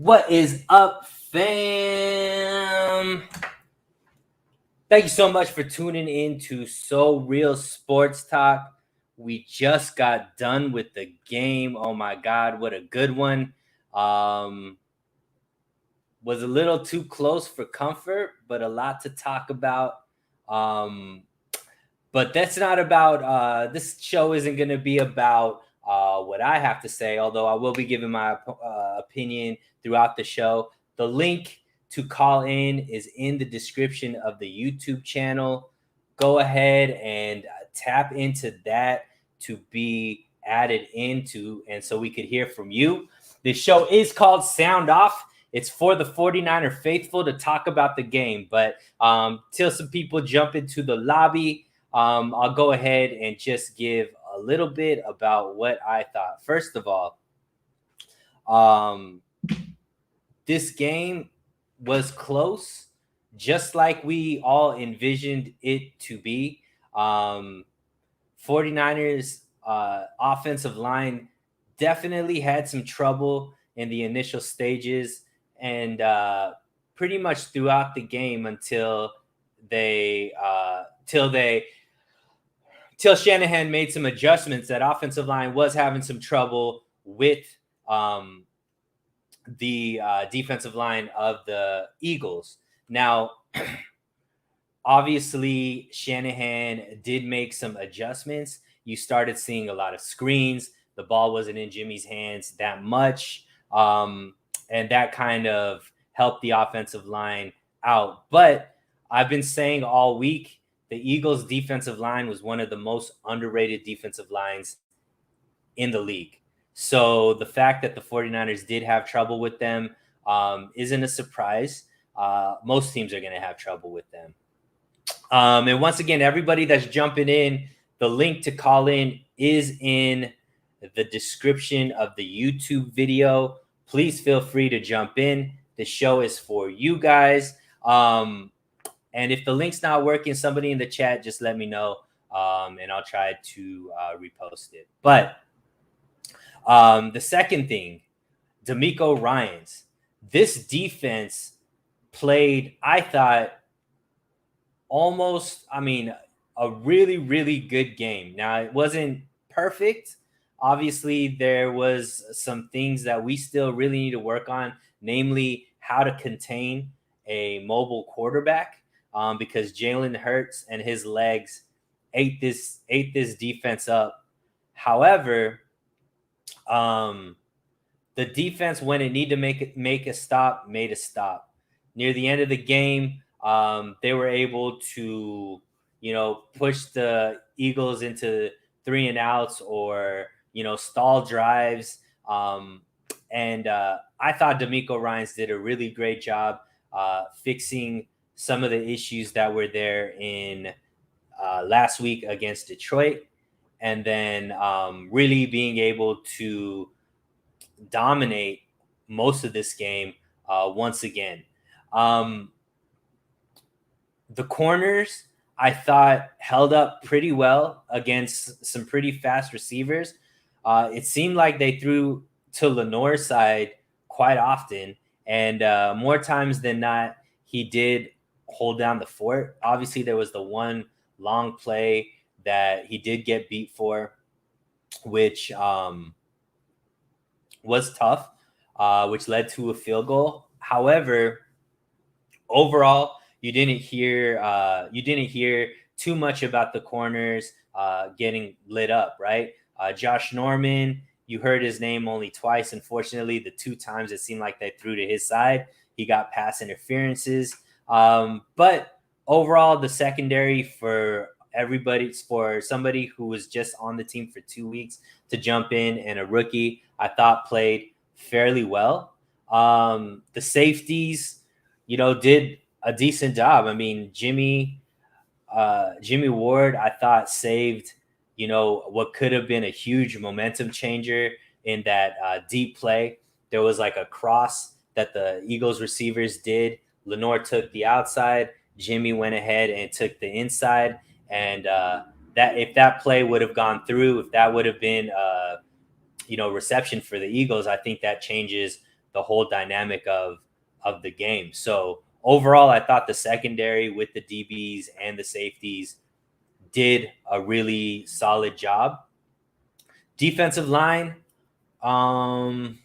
What is up, fam? Thank you so much for tuning in to So Real Sports Talk. We just got done with the game. Oh my God, what a good one. Was a little too close for comfort, but a lot to talk about. But that's not about, this show isn't going to be about what I have to say, although I will be giving my opinion throughout the show. The link to call in is in the description of the YouTube channel. Go ahead and tap into that to be added into, and so we could hear from you. This show is called Sound Off. It's for the 49er faithful to talk about the game, but till some people jump into the lobby, I'll go ahead and just give a little bit about what I thought. First of all, this game was close, just like we all envisioned it to be. 49ers offensive line definitely had some trouble in the initial stages and pretty much throughout the game until Shanahan made some adjustments. That offensive line was having some trouble with the defensive line of the Eagles. Now, obviously, Shanahan did make some adjustments. You started seeing a lot of screens. The ball wasn't in Jimmy's hands that much. And that kind of helped the offensive line out. But I've been saying all week, the Eagles' defensive line was one of the most underrated defensive lines in the league. So the fact that the 49ers did have trouble with them isn't a surprise. Most teams are going to have trouble with them. And once again, everybody that's jumping in, the link to call in is in the description of the YouTube video. Please feel free to jump in. The show is for you guys. And if the link's not working, somebody in the chat, just let me know. And I'll try to repost it. But the second thing, DeMeco Ryans. This defense played, I thought, a really, really good game. Now, it wasn't perfect. Obviously, there was some things that we still really need to work on, namely how to contain a mobile quarterback, because Jalen Hurts and his legs ate this defense up. However, the defense, when it needed to make a stop, made a stop. Near the end of the game, they were able to, push the Eagles into 3 and outs or, stall drives. And I thought DeMeco Ryans did a really great job fixing some of the issues that were there in last week against Detroit. And then really being able to dominate most of this game once again. The corners, I thought, held up pretty well against some pretty fast receivers. It seemed like they threw to Lenoir's side quite often, and more times than not, he did hold down the fort. Obviously, there was the one long play that he did get beat for, which was tough, which led to a field goal. However, overall, you didn't hear too much about the corners getting lit up, right? Josh Norman, you heard his name only twice. Unfortunately, the 2 times it seemed like they threw to his side, he got pass interferences. But overall, the secondary for somebody who was just on the team for 2 weeks to jump in, and a rookie, I thought played fairly well. The safeties, did a decent job. I mean, Jimmy Ward, I thought, saved, what could have been a huge momentum changer in that deep play. There was like a cross that the Eagles receivers did. Lenoir took the outside. Jimmy went ahead and took the inside. And that if that play would have gone through, if that would have been, reception for the Eagles, I think that changes the whole dynamic of the game. So overall, I thought the secondary with the DBs and the safeties did a really solid job. Defensive line, um,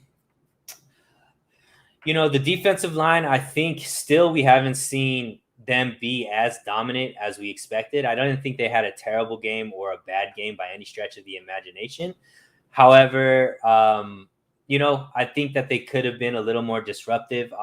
the defensive line, I think still we haven't seen them be as dominant as we expected. I don't think they had a terrible game or a bad game by any stretch of the imagination. However, I think that they could have been a little more disruptive.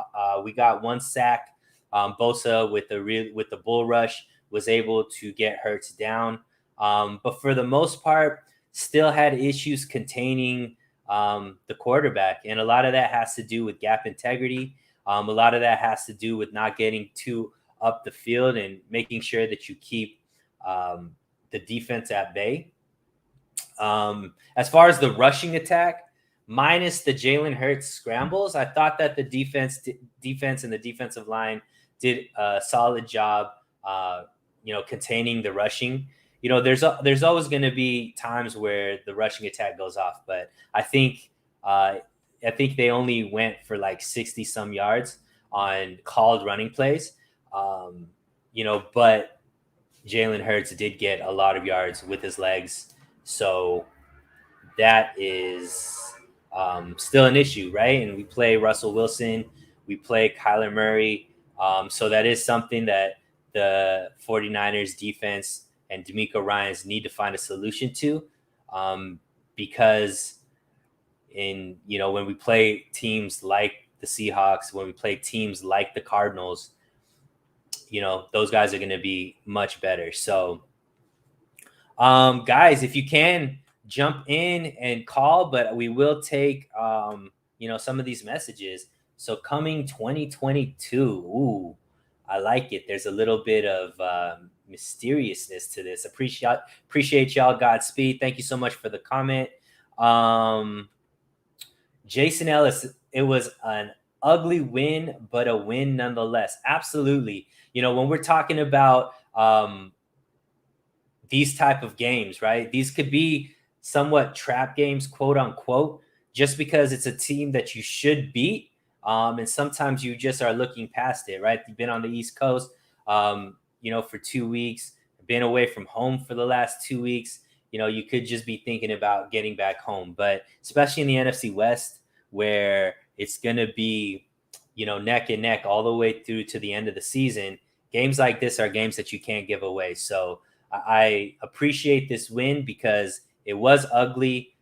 We got one sack. Bosa with the bull rush was able to get Hurts down, but for the most part, still had issues containing the quarterback, and a lot of that has to do with gap integrity. A lot of that has to do with not getting too up the field and making sure that you keep the defense at bay. As far as the rushing attack, minus the Jalen Hurts scrambles, I thought that the defense and the defensive line did a solid job, containing the rushing. There's always going to be times where the rushing attack goes off, but I think they only went for like 60 some yards on called running plays. But Jalen Hurts did get a lot of yards with his legs. So that is still an issue, right? And we play Russell Wilson, we play Kyler Murray. So that is something that the 49ers defense and DeMeco Ryans need to find a solution to, because when we play teams like the Seahawks, when we play teams like the Cardinals, those guys are going to be much better. So, guys, if you can jump in and call, but we will take, some of these messages. So coming 2022, ooh, I like it. There's a little bit of mysteriousness to this. Appreciate y'all. Godspeed. Thank you so much for the comment. Jason Ellis, it was an ugly win, but a win nonetheless. Absolutely. When we're talking about these type of games, right? These could be somewhat trap games, quote unquote, just because it's a team that you should beat. And sometimes you just are looking past it, right? You've been on the East Coast, for 2 weeks, been away from home for the last 2 weeks. You could just be thinking about getting back home. But especially in the NFC West, where it's going to be, neck and neck all the way through to the end of the season, games like this are games that you can't give away. So I appreciate this win because it was ugly.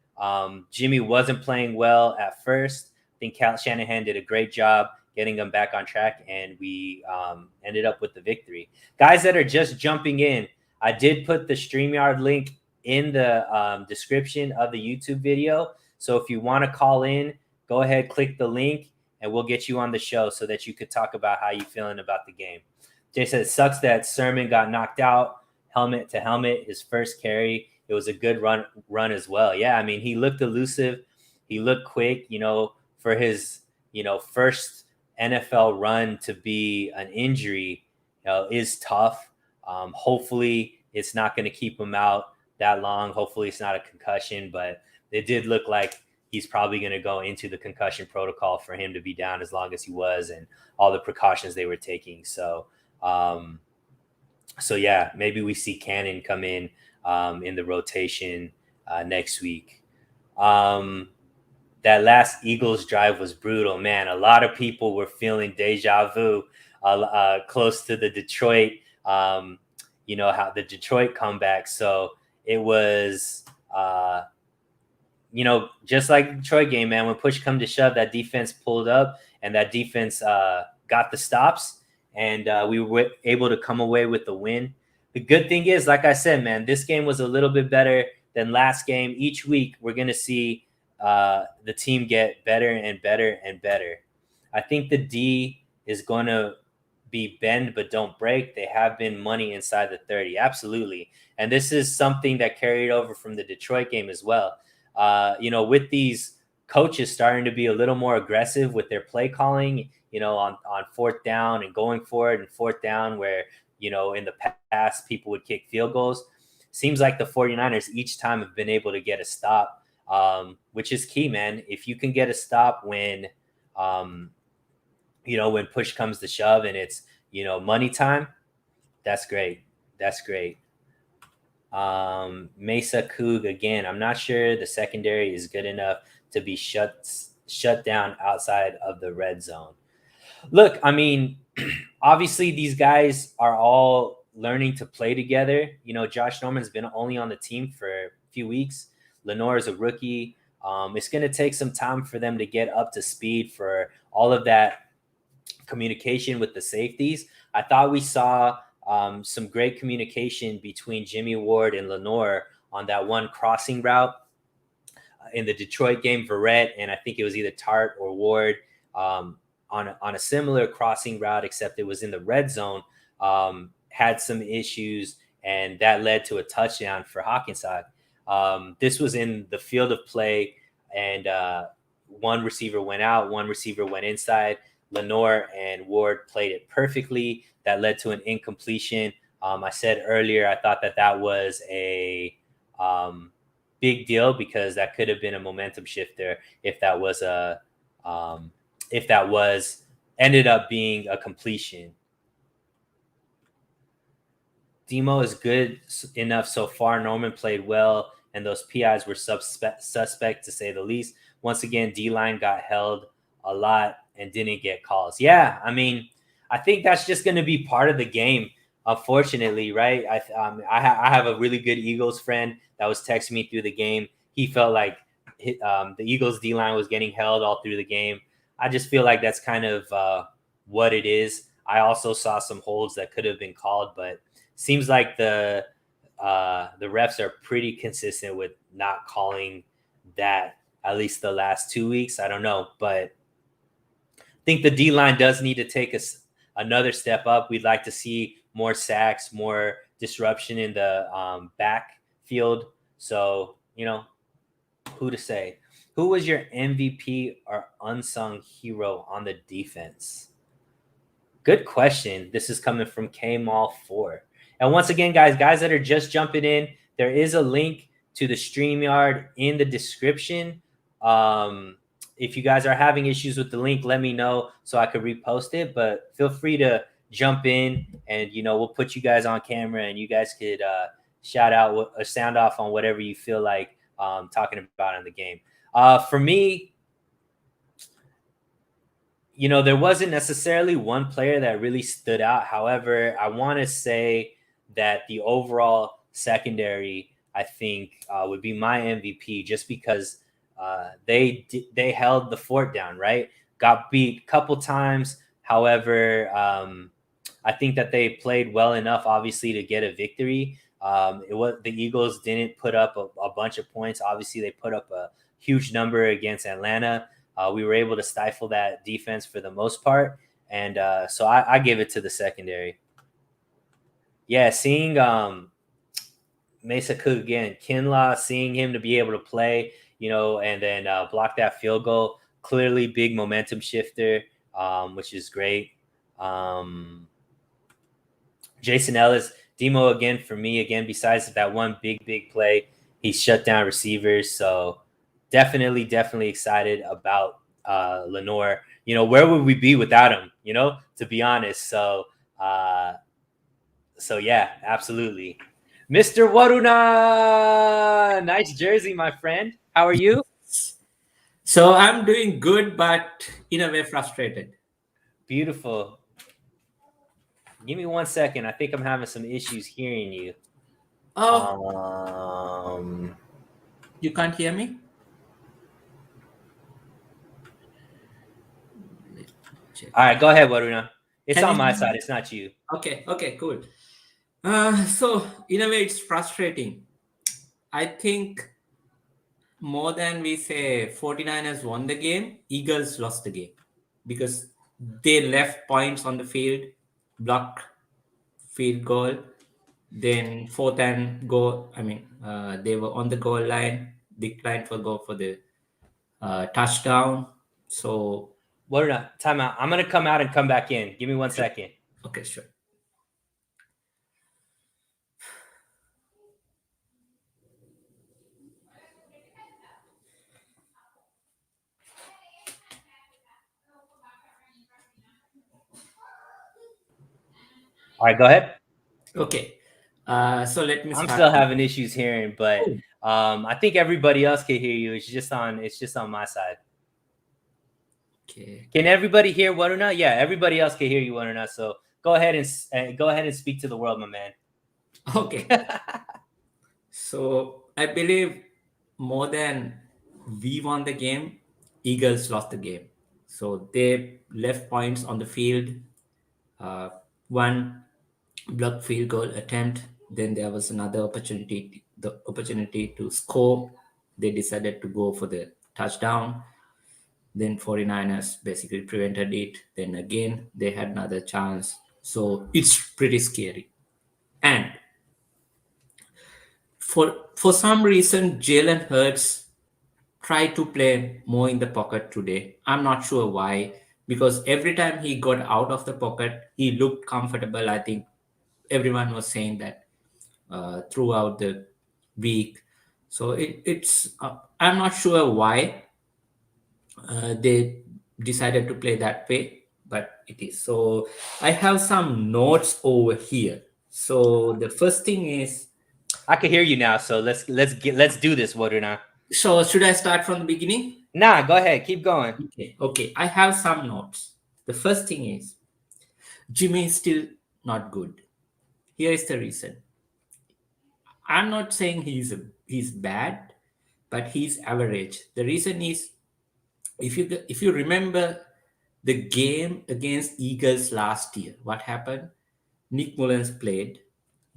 Jimmy wasn't playing well at first. I think Cal Shanahan did a great job getting them back on track, and we ended up with the victory. Guys that are just jumping in, I did put the StreamYard link in the description of the YouTube video. So if you want to call in, go ahead, click the link, and we'll get you on the show so that you could talk about how you're feeling about the game. Jay said it sucks that Sermon got knocked out helmet to helmet, his first carry. It was a good run as well. Yeah, I mean, he looked elusive. He looked quick, for his, first NFL run to be an injury, is tough. Hopefully it's not going to keep him out that long. Hopefully it's not a concussion, but it did look like he's probably going to go into the concussion protocol for him to be down as long as he was, and all the precautions they were taking. So yeah, maybe we see Cannon come in the rotation next week. That last Eagles drive was brutal, man. A lot of people were feeling deja vu close to the Detroit, how the Detroit comeback. So it was, just like the Detroit game, man, when push come to shove, that defense pulled up and that defense got the stops, and we were able to come away with the win. The good thing is, like I said, man, this game was a little bit better than last game. Each week we're going to see the team get better and better and better. I think the D is going to be bend but don't break. They have been money inside the 30. Absolutely. And this is something that carried over from the Detroit game as well. With these coaches starting to be a little more aggressive with their play calling, on fourth down and going for it, and fourth down where, in the past people would kick field goals. Seems like the 49ers each time have been able to get a stop, which is key, man. If you can get a stop when When push comes to shove and it's, money time, that's great. That's great. Mesa Coog again. I'm not sure the secondary is good enough to be shut down outside of the red zone. Look, I mean, obviously these guys are all learning to play together. Josh Norman's been only on the team for a few weeks. Lenoir is a rookie. It's going to take some time for them to get up to speed for all of that communication with the safeties. I thought we saw some great communication between Jimmy Ward and Lenoir on that one crossing route in the Detroit game. Verrett and I think it was either Tart or Ward on a similar crossing route, except it was in the red zone, had some issues, and that led to a touchdown for Hawkinson. This was in the field of play, and one receiver went out, one receiver went inside. Lenoir and Ward played it perfectly. That led to an incompletion. I said earlier I thought that was a big deal because that could have been a momentum shifter if that was ended up being a completion. Demo is good enough so far. Norman played well, and those PIs were suspect to say the least. Once again, D-line got held a lot and didn't get calls. Yeah, I mean, I think that's just going to be part of the game, unfortunately, right? I have a really good Eagles friend that was texting me through the game. He felt like the Eagles D-line was getting held all through the game. I just feel like that's kind of what it is. I also saw some holds that could have been called, but seems like the refs are pretty consistent with not calling that, at least the last 2 weeks. I don't know, but I think the D-line does need to take another step up. We'd like to see more sacks, more disruption in the backfield. So, who to say? Who was your MVP or unsung hero on the defense? Good question. This is coming from K-Mall4. And once again, guys that are just jumping in, there is a link to the StreamYard in the description. If you guys are having issues with the link, let me know so I could repost it. But feel free to jump in and, we'll put you guys on camera and you guys could shout out or sound off on whatever you feel like talking about in the game. For me, there wasn't necessarily one player that really stood out. However, I want to say that the overall secondary, I think, would be my MVP just because they held the fort down, right? Got beat a couple times. However, I think that they played well enough, obviously, to get a victory. The Eagles didn't put up a bunch of points. Obviously, they put up a huge number against Atlanta. We were able to stifle that defense for the most part. And so I give it to the secondary. Yeah, seeing Mesa Cook again, Kinlaw, seeing him to be able to play, and then block that field goal, clearly big momentum shifter, which is great. Jason Ellis, Demo again for me, again, besides that one big play, he shut down receivers. So definitely excited about Lenoir. Where would we be without him? To be honest. So yeah, absolutely. Mr. Waruna, nice jersey, my friend. How are you? So I'm doing good, but in a way frustrated. Beautiful. Give me 1 second. I think I'm having some issues hearing you. Oh, Um, you can't hear me? Check. all right, go ahead, Waruna. It's Can you on my hear side. me? It's not you. Okay, cool. So in a way, it's frustrating. I think more than we say 49ers won the game, Eagles lost the game because they left points on the field, blocked field goal, then fourth and goal. They were on the goal line, declined for go for the touchdown. So Waruna, time out. I'm going to come out and come back in. Give me 1 second. okay, sure. All right, go ahead. Okay. So let me I'm start. still having issues hearing, but Oh, I think everybody else can hear you. It's just on my side. okay. Can everybody hear Waruna? Yeah, everybody else can hear you, Waruna. So go ahead and speak to the world, my man. Okay. So I believe more than we won the game, Eagles lost the game. So they left points on the field. Uh, one blocked field goal attempt. Then there was another opportunity, the opportunity to score. They decided to go for the touchdown. Then 49ers basically prevented it. Then again, they had another chance. So it's pretty scary. And for some reason, Jalen Hurts tried to play more in the pocket today. I'm not sure why, because every time he got out of the pocket, he looked comfortable. I think everyone was saying that throughout the week. So I'm not sure why they decided to play that way, but it is. So I have some notes over here. So the first thing is, I can hear you now, so let's do this, Waruna. so should I start from the beginning? Nah, go ahead, keep going. Okay. I have some notes. The first thing is Jimmy is still not good. Here is the reason. I'm not saying he's bad, but he's average. The reason is, if you remember the game against Eagles last year, what happened? Nick Mullens played.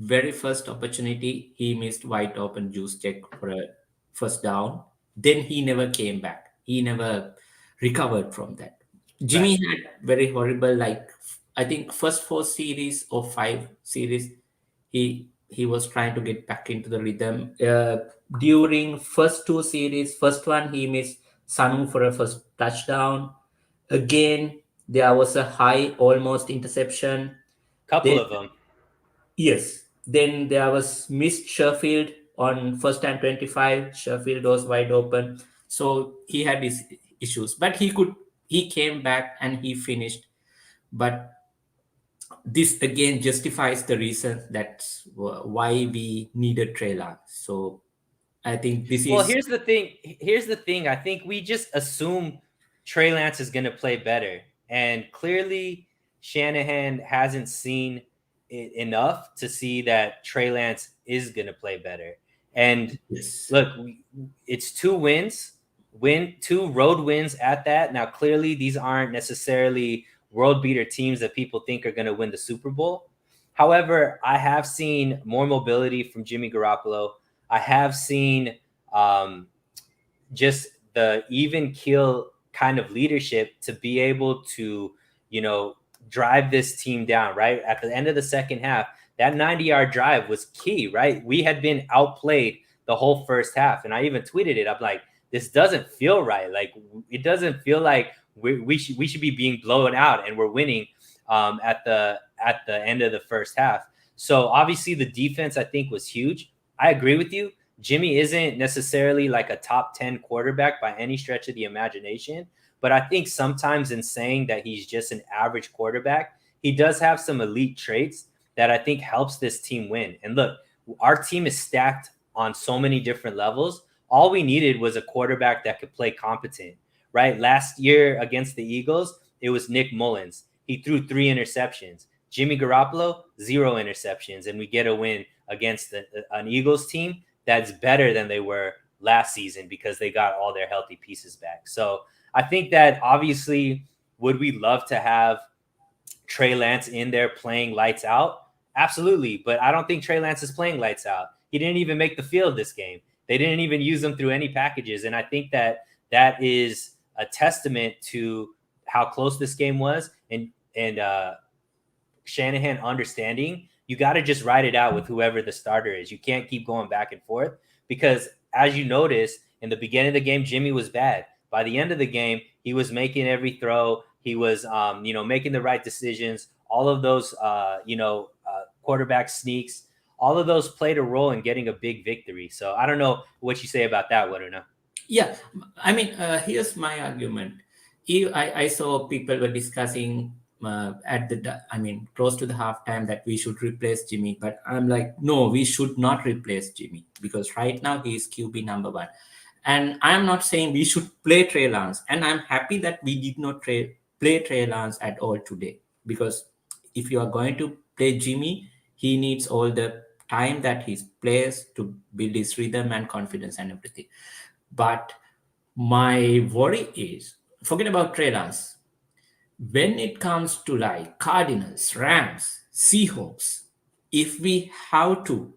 Very first opportunity, he missed wide open juice check for a first down. Then he never came back. He never recovered from that. Right. Jimmy had very horrible, like I think first four series or five series, he was trying to get back into the rhythm. During first two series, first one he missed Sanu for a first touchdown. Again, there was a high almost interception. Couple Then of them. yes, then there was missed Sheffield on first and 25. Sheffield was wide open, so he had his issues, but he came back and he finished. But this again justifies the reason that's why we needed Trey Lance. So I think this Well, is here's the thing. Here's the thing. I think we just assume Trey Lance is going to play better, and clearly Shanahan hasn't seen it enough to see that Trey Lance is going to play better. And yes, look, it's two road wins at that. Now, clearly, these aren't necessarily world beater teams that people think are going to win the Super Bowl. However, I have seen more mobility from Jimmy Garoppolo. I have seen um, just the even keel kind of leadership to be able to, you know, drive this team down, right? At the end of the second half, that 90-yard drive was key, right? We had been outplayed the whole first half. And I even tweeted it. I'm like, this doesn't feel right. Like, it doesn't feel like we should be being blown out and we're winning at the end of the first half. So obviously the defense I think was huge. I agree with you. Jimmy isn't necessarily like a top 10 quarterback by any stretch of the imagination, but I think sometimes in saying that he's just an average quarterback, he does have some elite traits that I think helps this team win. And look, our team is stacked on so many different levels. All we needed was a quarterback that could play competent, right? Last year against the Eagles, it was Nick Mullens. He threw 3 interceptions. Jimmy Garoppolo, 0 interceptions, and we get a win against an Eagles team that's better than they were last season because they got all their healthy pieces back. So I think that obviously, would we love to have Trey Lance in there playing lights out? Absolutely. But I don't think Trey Lance is playing lights out. He didn't even make the field this game. They didn't even use him through any packages. And I think that that is a testament to how close this game was and Shanahan understanding you got to just ride it out with whoever the starter is. You can't keep going back and forth because, as you notice, in the beginning of the game, Jimmy was bad. By the end of the game, he was making every throw. He was, making the right decisions. All of those, quarterback sneaks, all of those played a role in getting a big victory. So I don't know what you say about that, what or not. yeah. I mean, here's my argument. I saw people were discussing close to the halftime that we should replace Jimmy. But I'm like, no, we should not replace Jimmy because right now he is QB number one. And I'm not saying we should play Trey Lance. And I'm happy that we did not play Trey Lance at all today because if you are going to play Jimmy, he needs all the time that he plays to build his rhythm and confidence and everything. But my worry is, forget about Trey Lance, when it comes to like Cardinals, Rams, Seahawks, if we have to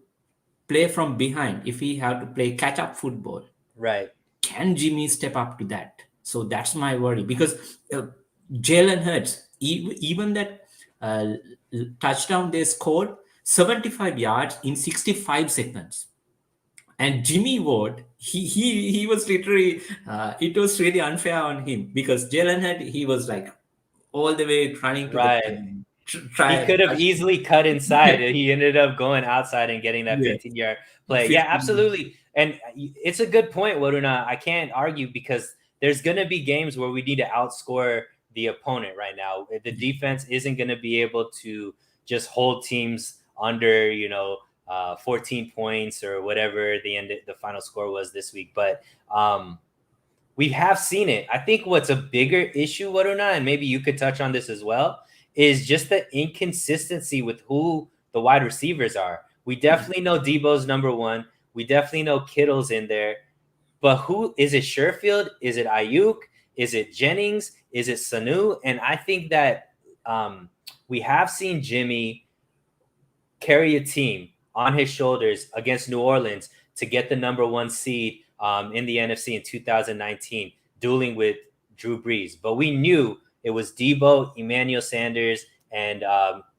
play from behind, if we have to play catch up football, Right. can Jimmy step up to that? So that's my worry because Jalen Hurts, even that touchdown they scored 75 yards in 65 seconds. And Jimmy Ward, he was literally, it was really unfair on him because Jalen Hurts, he was like all the way running to Right. He could have easily cut inside. He ended up going outside and getting that 15-yard play. Yeah, absolutely. And it's a good point, Waruna. I can't argue because there's going to be games where we need to outscore the opponent right now. The defense isn't going to be able to just hold teams under, 14 points or whatever the final score was this week. But we have seen it. I think what's a bigger issue, Waruna, and maybe you could touch on this as well, is just the inconsistency with who the wide receivers are. We definitely know Debo's number one. We definitely know Kittle's in there. But who is it? Sherfield? Is it Ayuk? Is it Jennings? Is it Sanu? And I think that we have seen Jimmy carry a team on his shoulders against New Orleans to get the number one seed in the NFC in 2019, dueling with Drew Brees. But we knew it was Debo, Emmanuel Sanders, and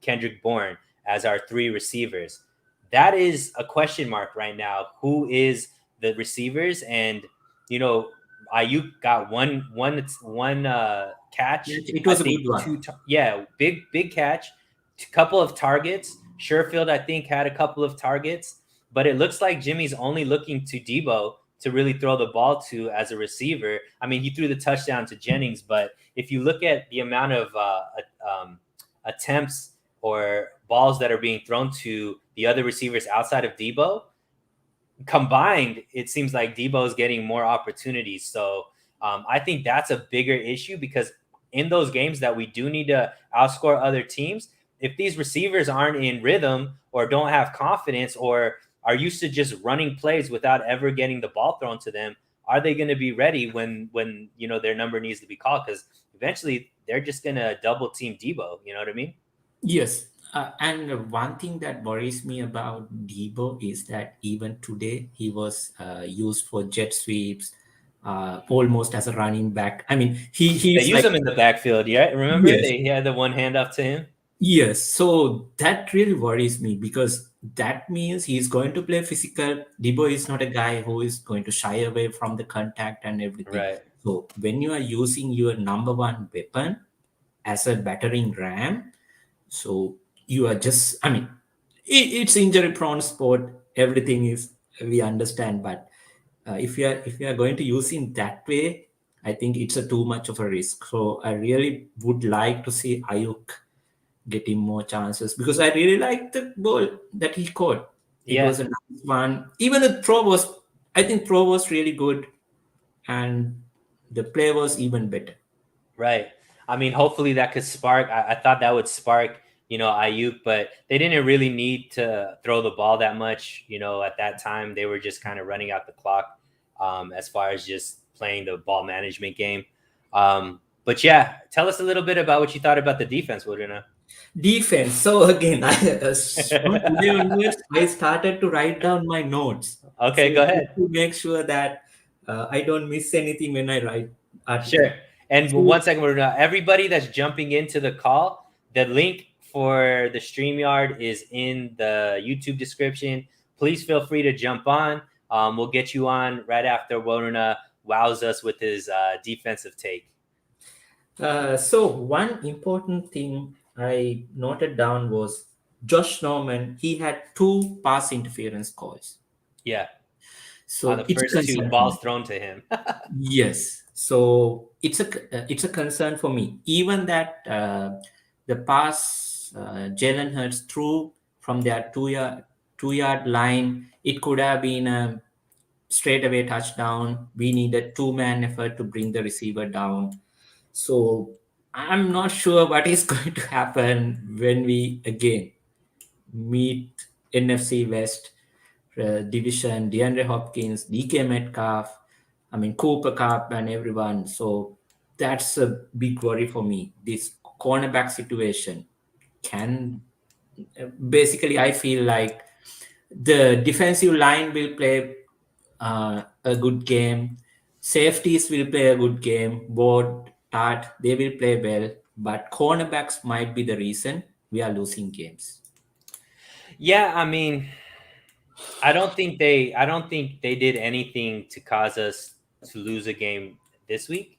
Kendrick Bourne as our three receivers. That is a question mark right now. Who is the receivers? And, Ayuk got one catch. It was a good one. Big catch. A couple of targets. Sherfield, I think, had a couple of targets. But it looks like Jimmy's only looking to Debo to really throw the ball to as a receiver. I mean, he threw the touchdown to Jennings, but if you look at the amount of attempts or balls that are being thrown to the other receivers outside of Debo, combined, it seems like Debo is getting more opportunities. So I think that's a bigger issue because in those games that we do need to outscore other teams, if these receivers aren't in rhythm or don't have confidence or are used to just running plays without ever getting the ball thrown to them, are they going to be ready when their number needs to be called? Because eventually they're just going to double team Debo. You know what I mean? Yes. And one thing that worries me about Debo is that even today he was used for jet sweeps, almost as a running back. I mean, they use him in the backfield. Yeah, remember he had the one handoff to him. Yes, so that really worries me because that means he's going to play physical. Debo is not a guy who is going to shy away from the contact and everything. Right. So when you are using your number one weapon as a battering ram, so you are just, it's injury prone sport. Everything is, we understand, but if you are going to use in that way, I think it's a too much of a risk. So I really would like to see Ayuk getting more chances because I really like the ball that he caught. It was a nice one. Even the throw was really good, and the play was even better. Right. I mean, hopefully that could spark. I thought that would spark, Ayuk, but they didn't really need to throw the ball that much. At that time, they were just kind of running out the clock as far as just playing the ball management game. But yeah, tell us a little bit about what you thought about the defense, Waruna. Defense. So again, I started to write down my notes. Okay, go ahead. To make sure that I don't miss anything when I write. Sure. And 1 second, everybody that's jumping into the call, the link for the StreamYard is in the YouTube description. Please feel free to jump on. We'll get you on right after Waruna wows us with his defensive take. So one important thing I noted down was Josh Norman. He had 2 pass interference calls. Yeah. So the first 2 balls thrown to him. Yes. So it's a concern for me. Even that the pass Jalen Hurts threw from their 2-yard line, it could have been a straightaway touchdown. We needed two-man effort to bring the receiver down. So I'm not sure what is going to happen when we again meet NFC West division, DeAndre Hopkins, DK Metcalf, I mean Cooper Cup and everyone. So that's a big worry for me. This cornerback situation can basically, I feel like the defensive line will play a good game. Safeties will play a good game. Board, Tart, they will play well. But cornerbacks might be the reason we are losing games. Yeah, I mean, I don't think they did anything to cause us to lose a game this week.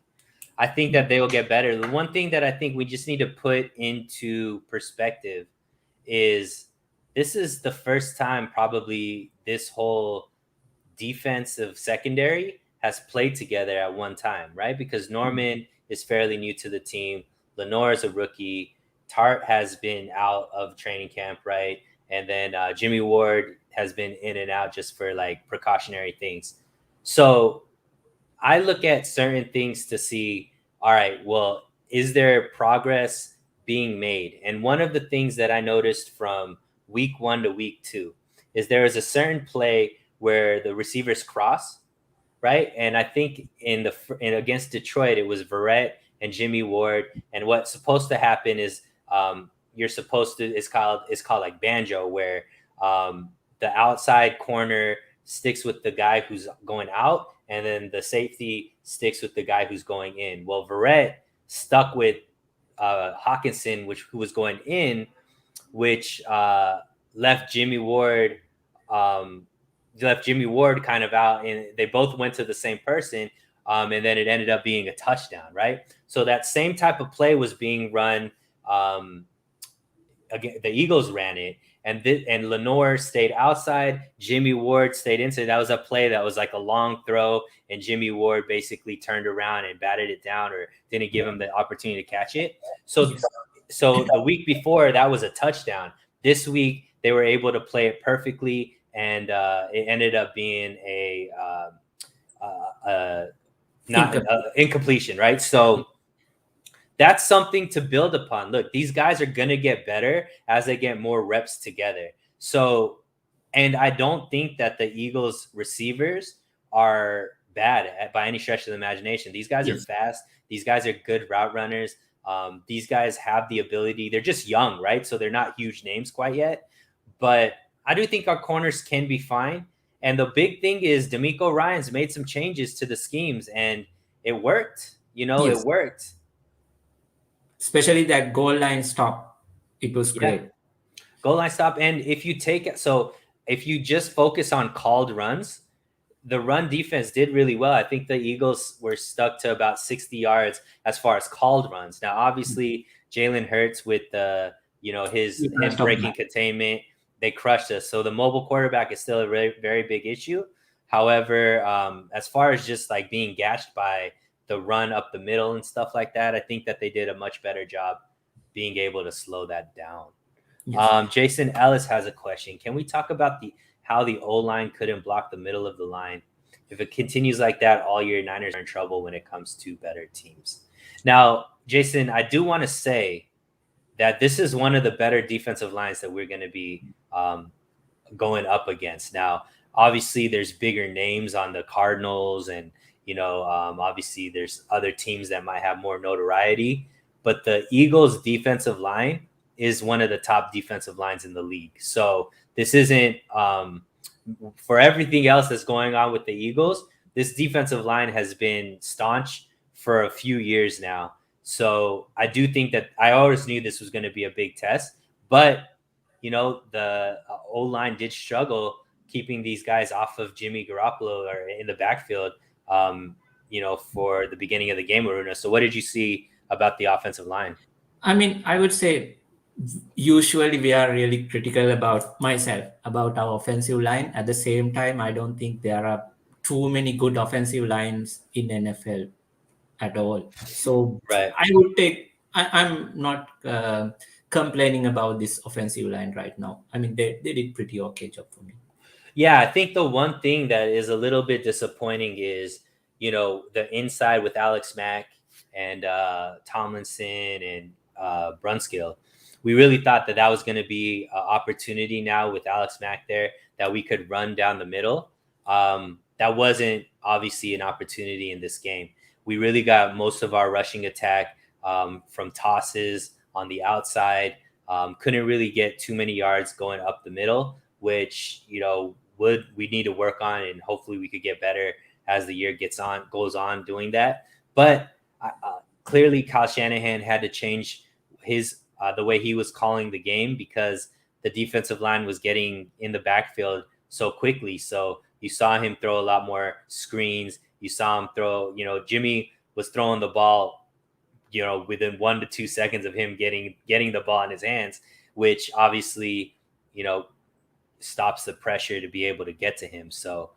I think that they will get better. The one thing that I think we just need to put into perspective is this is the first time probably this whole defensive secondary has played together at one time, right? Because Norman is fairly new to the team. Lenore is a rookie. Tart has been out of training camp, right? And then Jimmy Ward has been in and out just for like precautionary things. So I look at certain things to see, all right, well, is there progress being made? And one of the things that I noticed from week 1 to week 2 is there is a certain play where the receivers cross, right? And I think in against Detroit, it was Verrett and Jimmy Ward. And what's supposed to happen is you're supposed to it's called like banjo, where the outside corner sticks with the guy who's going out, and then the safety sticks with the guy who's going in. Well, Verrett stuck with Hawkinson, who was going in, which left Jimmy Ward kind of out, and they both went to the same person, and then it ended up being a touchdown, right? So that same type of play was being run. Again, the Eagles ran it, and Lenore stayed outside. Jimmy Ward stayed inside. That was a play that was like a long throw, and Jimmy Ward basically turned around and batted it down, or didn't give him the opportunity to catch it. So the week before, that was a touchdown. This week, they were able to play it perfectly, and it ended up being incompletion, right? So that's something to build upon. Look, these guys are going to get better as they get more reps together. So, and I don't think that the Eagles receivers are bad by any stretch of the imagination. These guys are fast. These guys are good route runners. These guys have the ability. They're just young, right? So they're not huge names quite yet. But I do think our corners can be fine. And the big thing is D'Amico Ryans made some changes to the schemes, and it worked. It worked. Especially that goal line stop. It was great. Goal line stop. And if you just focus on called runs, the run defense did really well. I think the Eagles were stuck to about 60 yards as far as called runs. Now, obviously, Jalen Hurts with his breaking containment, they crushed us. So the mobile quarterback is still a very, very big issue. However, as far as just like being gashed by the run up the middle and stuff like that, I think that they did a much better job being able to slow that down. Yes. Jason Ellis has a question. Can we talk about how the O-line couldn't block the middle of the line? If it continues like that all year, Niners are in trouble when it comes to better teams. Now, Jason, I do want to say that this is one of the better defensive lines that we're going to be going up against. Now, obviously, there's bigger names on the Cardinals, and obviously there's other teams that might have more notoriety, but the Eagles defensive line is one of the top defensive lines in the league. So this isn't for everything else that's going on with the Eagles. This defensive line has been staunch for a few years now. So I do think that I always knew this was going to be a big test, but the O-line did struggle keeping these guys off of Jimmy Garoppolo or in the backfield, for the beginning of the game, Aruna. So what did you see about the offensive line? I mean, I would say usually we are really critical about our offensive line. At the same time, I don't think there are too many good offensive lines in NFL at all. So right. I would take I'm not complaining about this offensive line right now. I mean, they did pretty okay job for me. Yeah, I think the one thing that is a little bit disappointing is, the inside with Alex Mack and Tomlinson and Brunskill. We really thought that was going to be an opportunity now with Alex Mack there that we could run down the middle. That wasn't obviously an opportunity in this game. We really got most of our rushing attack from tosses on the outside. Couldn't really get too many yards going up the middle, which we need to work on, and hopefully we could get better as the year goes on doing that. But clearly Kyle Shanahan had to change his the way he was calling the game because the defensive line was getting in the backfield so quickly. So you saw him throw a lot more screens. You saw him throw, Jimmy was throwing the ball, within 1 to 2 seconds of him getting the ball in his hands, which obviously, stops the pressure to be able to get to him. So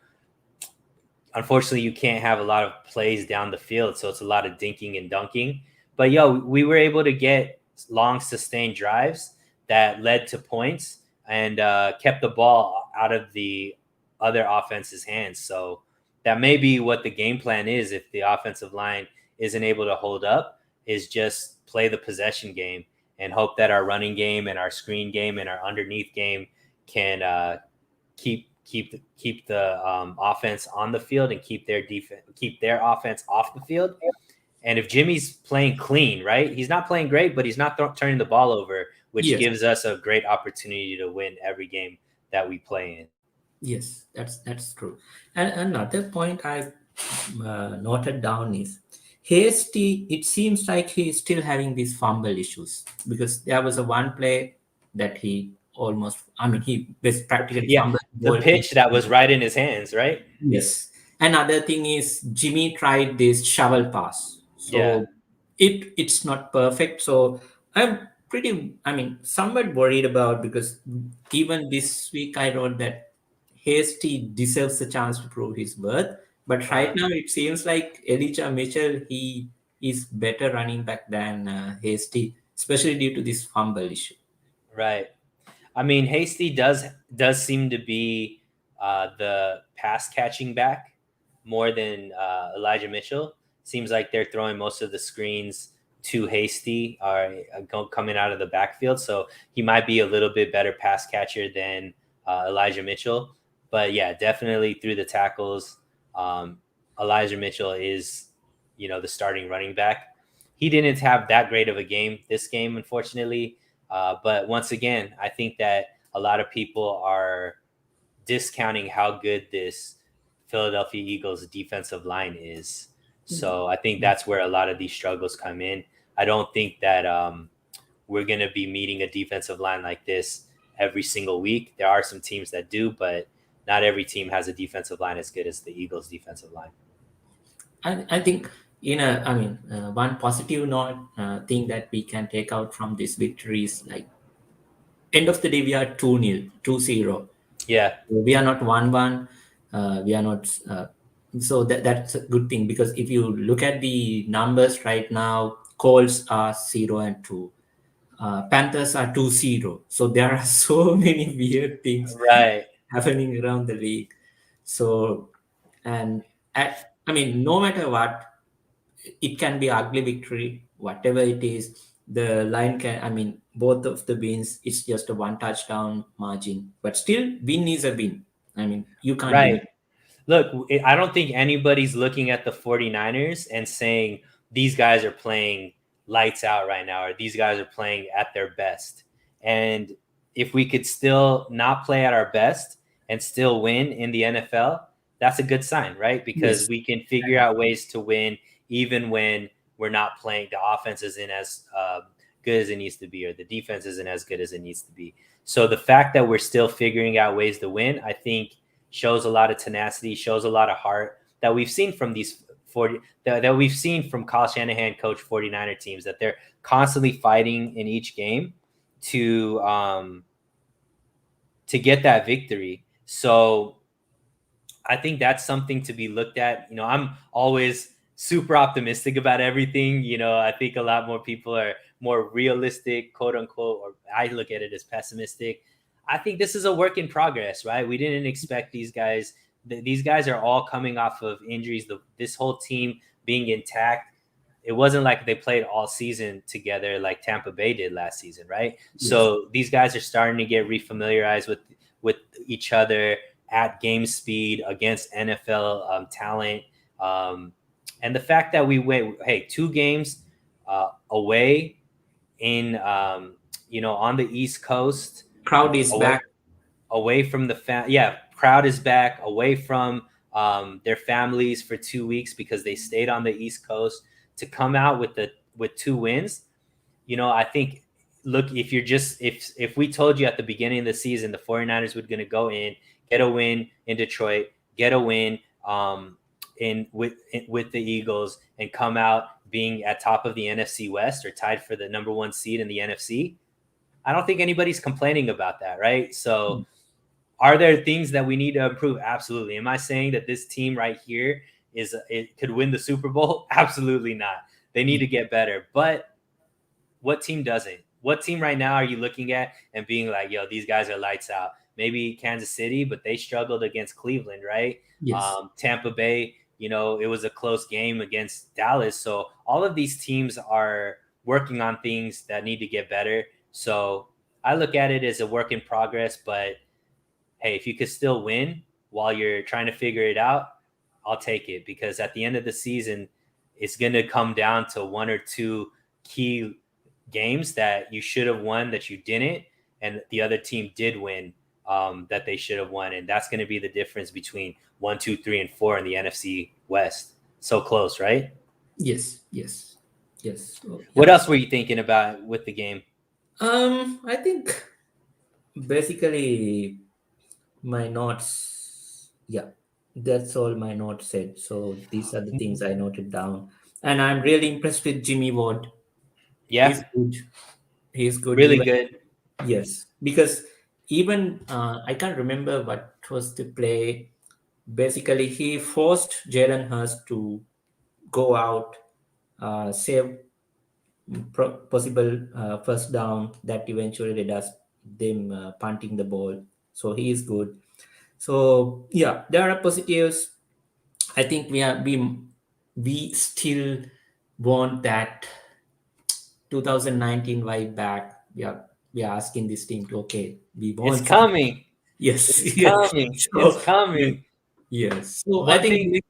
unfortunately you can't have a lot of plays down the field. So it's a lot of dinking and dunking, but we were able to get long sustained drives that led to points and kept the ball out of the other offense's hands. So that may be what the game plan is. If the offensive line isn't able to hold up, is just play the possession game and hope that our running game and our screen game and our underneath game can keep the offense on the field and keep their offense off the field. And if Jimmy's playing clean, right, he's not playing great, but he's not turning the ball over, which gives us a great opportunity to win every game that we play in. Yes, that's true. And another point I noted down is Hasty. It seems like he's still having these fumble issues because there was a one play that he he was practically fumbled the pitch that was right in his hands, right? Yes. Another thing is Jimmy tried this shovel pass. So it's not perfect. So I'm somewhat worried about, because even this week I wrote that Hasty deserves a chance to prove his worth. But right now it seems like Elijah Mitchell, he is better running back than Hasty, especially due to this fumble issue. Right. I mean, Hasty does seem to be the pass catching back more than Elijah Mitchell. Seems like they're throwing most of the screens to Hasty coming out of the backfield. So he might be a little bit better pass catcher than Elijah Mitchell. But yeah, definitely through the tackles, Elijah Mitchell is, the starting running back. He didn't have that great of a game this game, unfortunately. But once again, I think that a lot of people are discounting how good this Philadelphia Eagles defensive line is. So I think that's where a lot of these struggles come in. I don't think that we're going to be meeting a defensive line like this every single week. There are some teams that do, but not every team has a defensive line as good as the Eagles defensive line. I think, one positive note thing that we can take out from this victory is, like, end of the day, we are 2-0, 2-0. Yeah. We are not 1-1. We are not. So that's a good thing, because if you look at the numbers right now, Colts are 0-2. Panthers are 2-0. So there are so many weird things happening around the league. So, no matter what, it can be ugly victory, whatever it is. The line can, both of the wins, it's just a 1 touchdown margin, but still, win is a win. You can't. Right. Look, I don't think anybody's looking at the 49ers and saying these guys are playing lights out right now, or these guys are playing at their best. And if we could still not play at our best and still win in the NFL, that's a good sign, right? Because we can figure out ways to win even when we're not playing. The offense isn't as good as it needs to be, or the defense isn't as good as it needs to be. So the fact that we're still figuring out ways to win, I think, shows a lot of tenacity, shows a lot of heart that we've seen from these that we've seen from Kyle Shanahan coach 49er teams, that they're constantly fighting in each game to get that victory. So I think that's something to be looked at. I'm always super optimistic about everything. I think a lot more people are more realistic, quote unquote, or I look at it as pessimistic. I think this is a work in progress, right? We didn't expect these guys. These guys are all coming off of injuries. This whole team being intact. It wasn't like they played all season together like Tampa Bay did last season, right? Yes. So these guys are starting to get refamiliarized with each other at game speed against NFL talent. And the fact that we went, hey, 2 games away in, on the East Coast. Crowd is back. Away from the crowd is back, away from their families for 2 weeks because they stayed on the East Coast to come out with 2 wins. I think, look, if we told you at the beginning of the season the 49ers were going to go in, get a win in Detroit, get a win with the Eagles, and come out being at top of the NFC West or tied for the number 1 seed in the NFC, I don't think anybody's complaining about that, right? So are there things that we need to improve? Absolutely. Am I saying that this team right here it could win the Super Bowl? Absolutely not. They need to get better. But what team doesn't? What team right now are you looking at and being like, yo, these guys are lights out? Maybe Kansas City, but they struggled against Cleveland, right? Yes. Tampa Bay, it was a close game against Dallas. So all of these teams are working on things that need to get better. So I look at it as a work in progress, but hey, if you could still win while you're trying to figure it out, I'll take it, because at the end of the season, it's going to come down to 1 or 2 key games that you should have won that you didn't, and the other team did win that they should have won. And that's going to be the difference between 1, 2, 3, and 4 in the NFC West. So close, right? Yes. What else were you thinking about with the game? I think basically my notes, that's all my notes said. So these are the things I noted down, and I'm really impressed with Jimmy Ward. Yeah, he's good. Really good. Yes, because even I can't remember what was the play. Basically, he forced Jalen Hurst to go out, save possible first down that eventually led us them punting the ball. So he is good. So yeah, there are positives. I think we still want that 2019 vibe back. We are asking this team to, okay, we want. It's coming. Yes, it's coming. So, it's coming. Yes. So One I think. thing,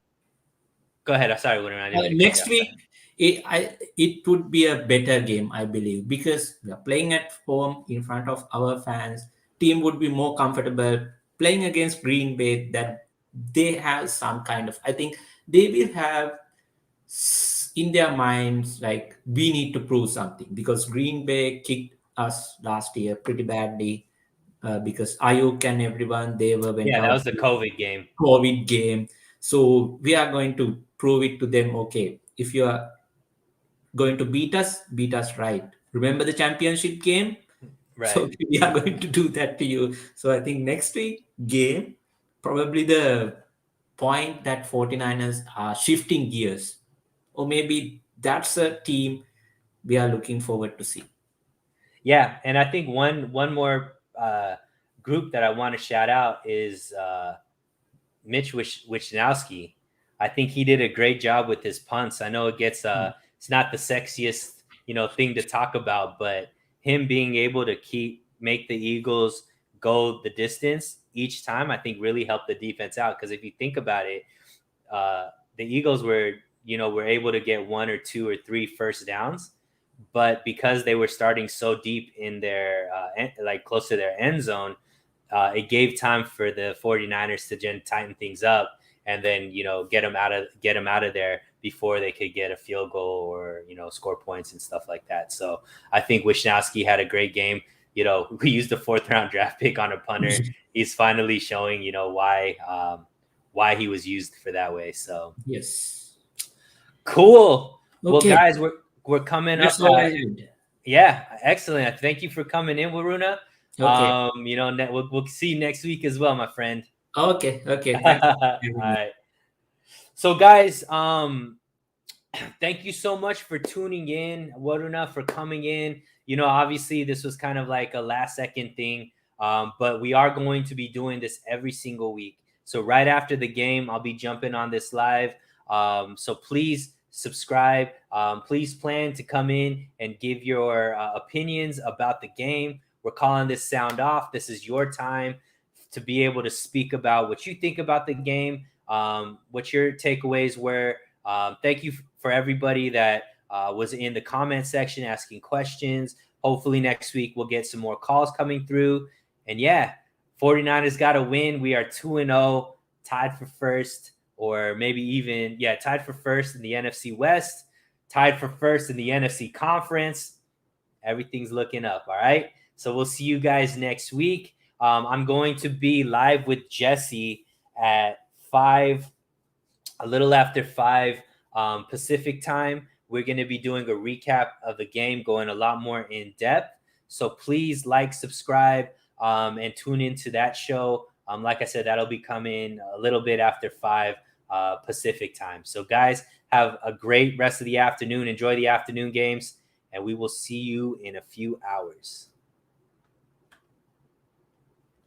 go ahead. I'm sorry, next week, it would be a better game, I believe, because we are playing at home in front of our fans. Team would be more comfortable playing against Green Bay, that they have some kind of, I think they will have in their minds like, we need to prove something, because Green Bay kicked us last year pretty badly, because Ayuk and everyone, they were went out. That was the COVID game. So we are going to prove it to them. Okay, if you are going to beat us right. Remember the championship game? Right. So we are going to do that to you. So I think next week game, probably the point that 49ers are shifting gears, or maybe that's a team we are looking forward to see. Yeah, and I think one more group that I want to shout out is Mitch Wishnowsky. I think he did a great job with his punts. I know it gets it's not the sexiest thing to talk about, but him being able to make the Eagles go the distance each time, I think really helped the defense out. Because if you think about it, the Eagles were able to get 1 or 2 or 3 first downs, but because they were starting so deep in their like close to their end zone, it gave time for the 49ers to tighten things up and then get them out of there before they could get a field goal or score points and stuff like that. So I think Wishnowsky had a great game. We used a 4th round draft pick on a punter. He's finally showing why he was used for that way. So yes, cool. Okay. Well, guys, we're coming up. Yeah, excellent. Thank you for coming in, Waruna. Okay. We'll see you next week as well, my friend. Okay. All right. So, guys, thank you so much for tuning in, Waruna, for coming in. Obviously this was kind of like a last second thing, but we are going to be doing this every single week. So right after the game, I'll be jumping on this live. So please subscribe. Please plan to come in and give your opinions about the game. We're calling this Sound Off. This is your time to be able to speak about what you think about the game, what your takeaways were. Thank you for everybody that was in the comment section asking questions. Hopefully next week we'll get some more calls coming through. And yeah, 49ers got to win. We are 2-0, tied for first, or maybe even, tied for first in the NFC West, tied for first in the NFC Conference. Everything's looking up. All right. So we'll see you guys next week. I'm going to be live with Jesse at 5, a little after 5 Pacific time. We're going to be doing a recap of the game, going a lot more in depth. So please like, subscribe, and tune into that show. Like I said, that'll be coming a little bit after 5 Pacific time. So guys, have a great rest of the afternoon. Enjoy the afternoon games, and we will see you in a few hours.